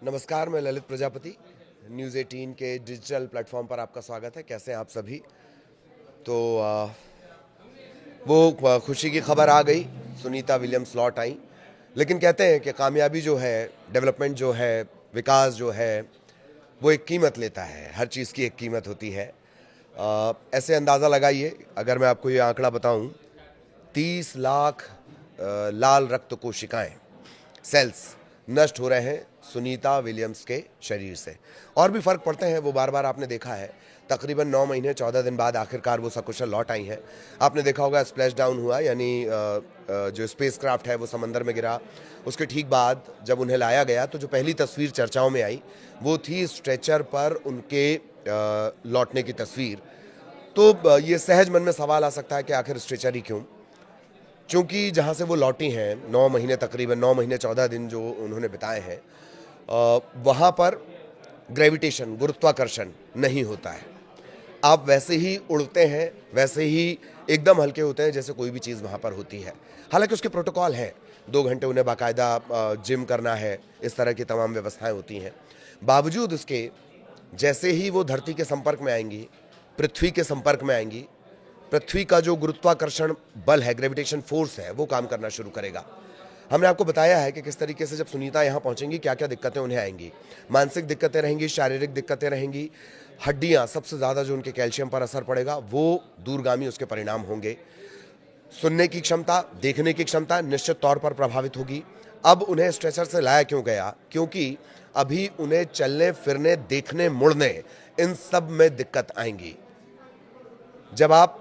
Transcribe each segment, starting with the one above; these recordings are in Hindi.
नमस्कार, मैं ललित प्रजापति। न्यूज़ 18 के डिजिटल प्लेटफॉर्म पर आपका स्वागत है। कैसे हैं आप सभी? तो वो खुशी की खबर आ गई, सुनीता विलियम्स लौट आई। लेकिन कहते हैं कि कामयाबी जो है, डेवलपमेंट जो है, विकास जो है, वो एक कीमत लेता है। हर चीज़ की एक कीमत होती है। ऐसे अंदाज़ा लगाइए, अगर मैं आपको ये आंकड़ा बताऊं, 30 लाख लाल रक्त कोशिकाएं, सेल्स नष्ट हो रहे हैं सुनीता विलियम्स के शरीर से। और भी फर्क पड़ते हैं, वो बार बार आपने देखा है। तकरीबन 9 महीने 14 दिन बाद आखिरकार वो सकुशल लौट आई हैं। आपने देखा होगा स्प्लैश डाउन हुआ, यानी जो स्पेस क्राफ्ट है वो समंदर में गिरा। उसके ठीक बाद जब उन्हें लाया गया तो जो पहली तस्वीर चर्चाओं में आई वो थी स्ट्रेचर पर उनके लौटने की तस्वीर। तो ये सहज मन में सवाल आ सकता है कि आखिर स्ट्रेचर ही क्यों? क्योंकि जहाँ से वो लौटी हैं, 9 महीने, तकरीबन 9 महीने 14 दिन जो उन्होंने बिताए हैं, वहाँ पर ग्रेविटेशन, गुरुत्वाकर्षण नहीं होता है। आप वैसे ही उड़ते हैं, वैसे ही एकदम हल्के होते हैं जैसे कोई भी चीज़ वहाँ पर होती है। हालांकि उसके प्रोटोकॉल हैं, 2 घंटे उन्हें बाकायदा जिम करना है, इस तरह की तमाम व्यवस्थाएं होती हैं। बावजूद उसके, जैसे ही वो धरती के संपर्क में आएंगी, पृथ्वी के संपर्क में आएंगी, पृथ्वी का जो गुरुत्वाकर्षण बल है, ग्रेविटेशन फोर्स है, वो काम करना शुरू करेगा। हमने आपको बताया है कि किस तरीके से जब सुनीता यहाँ पहुँचेंगी क्या क्या दिक्कतें उन्हें आएंगी। मानसिक दिक्कतें रहेंगी, शारीरिक दिक्कतें रहेंगी। हड्डियाँ, सबसे ज़्यादा जो उनके कैल्शियम पर असर पड़ेगा वो दूरगामी उसके परिणाम होंगे। सुनने की क्षमता, देखने की क्षमता निश्चित तौर पर प्रभावित होगी। अब उन्हें स्ट्रेचर से लाया क्यों गया? क्योंकि अभी उन्हें चलने फिरने, देखने, मुड़ने, इन सब में दिक्कत आएंगी। जब आप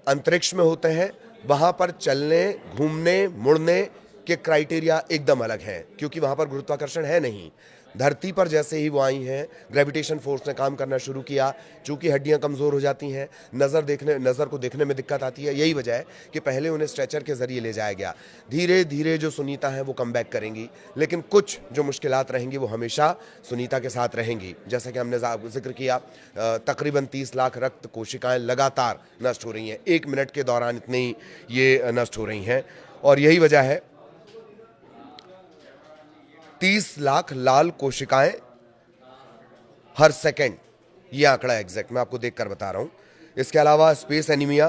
अंतरिक्ष में होते हैं, वहां पर चलने, घूमने, मुड़ने के क्राइटेरिया एकदम अलग हैं, क्योंकि वहां पर गुरुत्वाकर्षण है नहीं। धरती पर जैसे ही वो आई हैं, ग्रेविटेशन फोर्स ने काम करना शुरू किया। चूंकि हड्डियां कमज़ोर हो जाती हैं, नज़र को देखने में दिक्कत आती है। यही वजह है कि पहले उन्हें स्ट्रेचर के जरिए ले जाया गया। धीरे धीरे जो सुनीता हैं वो कम बैक करेंगी, लेकिन कुछ जो मुश्किलात रहेंगी वो हमेशा सुनीता के साथ रहेंगी। जैसा कि हमने जिक्र किया, तकरीबन 30 लाख रक्त कोशिकाएं लगातार नष्ट हो रही हैं। 1 मिनट के दौरान इतनी ये नष्ट हो रही हैं। और यही वजह है, 30 लाख लाल कोशिकाएं हर सेकंड, ये आंकड़ा एग्जैक्ट मैं आपको देखकर बता रहा हूं। इसके अलावा स्पेस एनीमिया,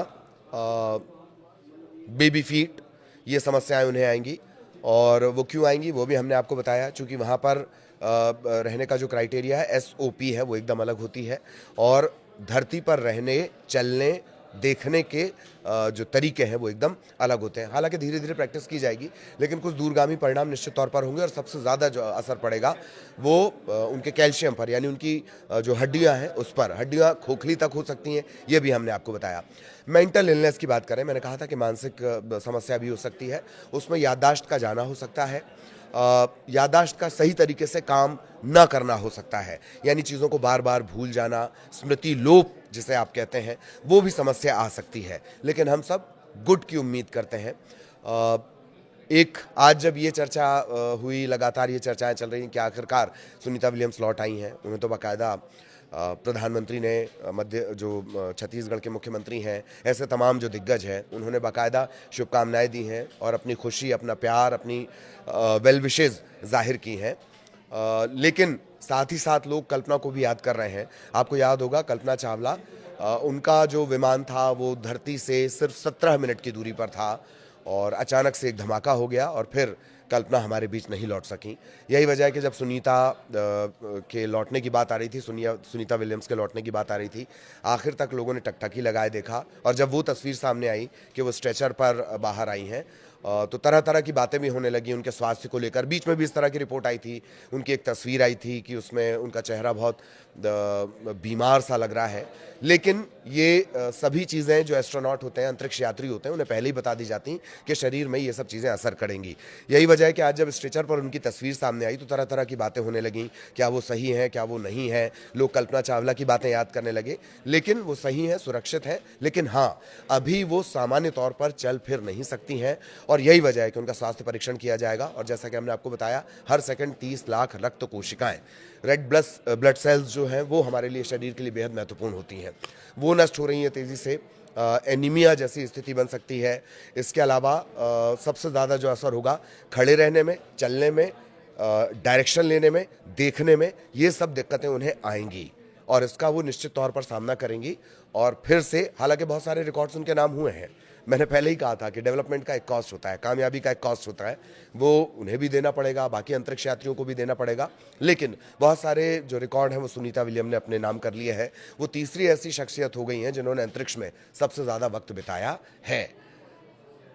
बेबी फीट, ये समस्याएं उन्हें आएंगी। और वो क्यों आएंगी वो भी हमने आपको बताया, चूंकि वहाँ पर रहने का जो क्राइटेरिया है, SOP है, वो एकदम अलग होती है। और धरती पर रहने, चलने, देखने के जो तरीके हैं वो एकदम अलग होते हैं। हालांकि धीरे धीरे प्रैक्टिस की जाएगी, लेकिन कुछ दूरगामी परिणाम निश्चित तौर पर होंगे। और सबसे ज़्यादा जो असर पड़ेगा वो उनके कैल्शियम पर, यानी उनकी जो हड्डियां हैं उस पर। हड्डियां खोखली तक हो सकती हैं, ये भी हमने आपको बताया। मेंटल इलनेस की बात करें, मैंने कहा था कि मानसिक समस्या भी हो सकती है। उसमें याददाश्त का जाना हो सकता है, याददाश्त का सही तरीके से काम ना करना हो सकता है, यानी चीज़ों को बार बार भूल जाना, स्मृति लोप जिसे आप कहते हैं, वो भी समस्या आ सकती है। लेकिन हम सब गुड की उम्मीद करते हैं। एक आज जब ये चर्चा हुई, लगातार ये चर्चाएं चल रही हैं कि आखिरकार सुनीता विलियम्स लौट आई हैं। उन्हें तो बाकायदा प्रधानमंत्री ने, छत्तीसगढ़ के मुख्यमंत्री हैं, ऐसे तमाम जो दिग्गज हैं, उन्होंने बाकायदा शुभकामनाएं दी हैं और अपनी खुशी, अपना प्यार, अपनी वेल विशेज़ जाहिर की हैं। लेकिन साथ ही साथ लोग कल्पना को भी याद कर रहे हैं। आपको याद होगा, कल्पना चावला, उनका जो विमान था वो धरती से सिर्फ 17 मिनट की दूरी पर था और अचानक से एक धमाका हो गया और फिर कल्पना हमारे बीच नहीं लौट सकी। यही वजह है कि जब सुनीता के लौटने की बात आ रही थी, सुनीता विलियम्स के लौटने की बात आ रही थी, आखिर तक लोगों ने टकटकी लगाए देखा। और जब वो तस्वीर सामने आई कि वो स्ट्रेचर पर बाहर आई हैं, तो तरह तरह की बातें भी होने लगी उनके स्वास्थ्य को लेकर। बीच में भी इस तरह की रिपोर्ट आई थी, उनकी एक तस्वीर आई थी कि उसमें उनका चेहरा बहुत बीमार सा लग रहा है। लेकिन ये सभी चीज़ें, जो एस्ट्रोनॉट होते हैं, अंतरिक्ष यात्री होते हैं, उन्हें पहले ही बता दी जाती कि शरीर में ये सब चीज़ें असर करेंगी। यही वजह है कि आज जब स्ट्रेचर पर उनकी तस्वीर सामने आई तो तरह तरह की बातें होने लगीं, क्या वो सही है, क्या वो नहीं है। लोग कल्पना चावला की बातें याद करने लगे, लेकिन वो सही है, सुरक्षित है। लेकिन हाँ, अभी वो सामान्य तौर पर चल फिर नहीं सकती हैं और यही वजह है कि उनका स्वास्थ्य परीक्षण किया जाएगा। और जैसा कि हमने आपको बताया, हर सेकंड 30 लाख रक्त कोशिकाएं, रेड ब्लड सेल्स जो हैं, वो हमारे लिए, शरीर के लिए बेहद महत्वपूर्ण होती हैं, वो नष्ट हो रही हैं तेज़ी से। एनीमिया जैसी स्थिति बन सकती है। इसके अलावा सबसे ज़्यादा जो असर होगा, खड़े रहने में, चलने में, डायरेक्शन लेने में, देखने में, ये सब दिक्कतें उन्हें आएंगी और इसका वो निश्चित तौर पर सामना करेंगी। और फिर से, हालांकि बहुत सारे रिकॉर्ड्स उनके नाम हुए हैं, मैंने पहले ही कहा था कि डेवलपमेंट का एक कॉस्ट होता है, कामयाबी का एक कॉस्ट होता है, वो उन्हें भी देना पड़ेगा, बाकी अंतरिक्ष यात्रियों को भी देना पड़ेगा। लेकिन बहुत सारे जो रिकॉर्ड हैं वो सुनीता विलियम ने अपने नाम कर लिए हैं। वो तीसरी ऐसी शख्सियत हो गई हैं जिन्होंने अंतरिक्ष में सबसे ज़्यादा वक्त बिताया है।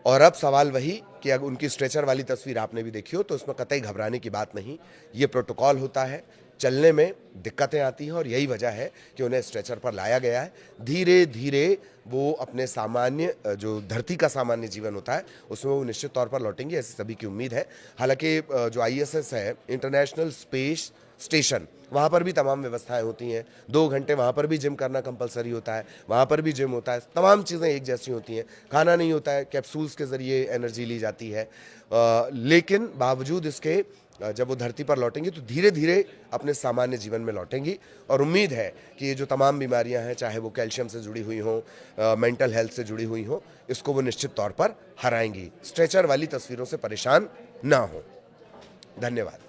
और अब सवाल वही कि अगर उनकी स्ट्रेचर वाली तस्वीर आपने भी देखी हो तो उसमें कतई घबराने की बात नहीं। ये प्रोटोकॉल होता है, चलने में दिक्कतें आती हैं और यही वजह है कि उन्हें स्ट्रेचर पर लाया गया है। धीरे धीरे वो अपने सामान्य जो धरती का सामान्य जीवन होता है उसमें वो निश्चित तौर पर लौटेंगे, ऐसी सभी की उम्मीद है। हालांकि जो ISS है, इंटरनेशनल स्पेस स्टेशन, वहाँ पर भी तमाम व्यवस्थाएं होती हैं। 2 घंटे वहाँ पर भी जिम करना कंपलसरी होता है, वहाँ पर भी जिम होता है, तमाम चीज़ें एक जैसी होती हैं। खाना नहीं होता है, कैप्सूल्स के ज़रिए एनर्जी ली जाती है। लेकिन बावजूद इसके जब वो धरती पर लौटेंगी तो धीरे धीरे अपने सामान्य जीवन में लौटेंगी और उम्मीद है कि ये जो तमाम बीमारियां हैं, चाहे वो कैल्शियम से जुड़ी हुई हों, मेंटल हेल्थ से जुड़ी हुई हों, इसको वो निश्चित तौर पर हराएंगी। स्ट्रेचर वाली तस्वीरों से परेशान ना हो। धन्यवाद।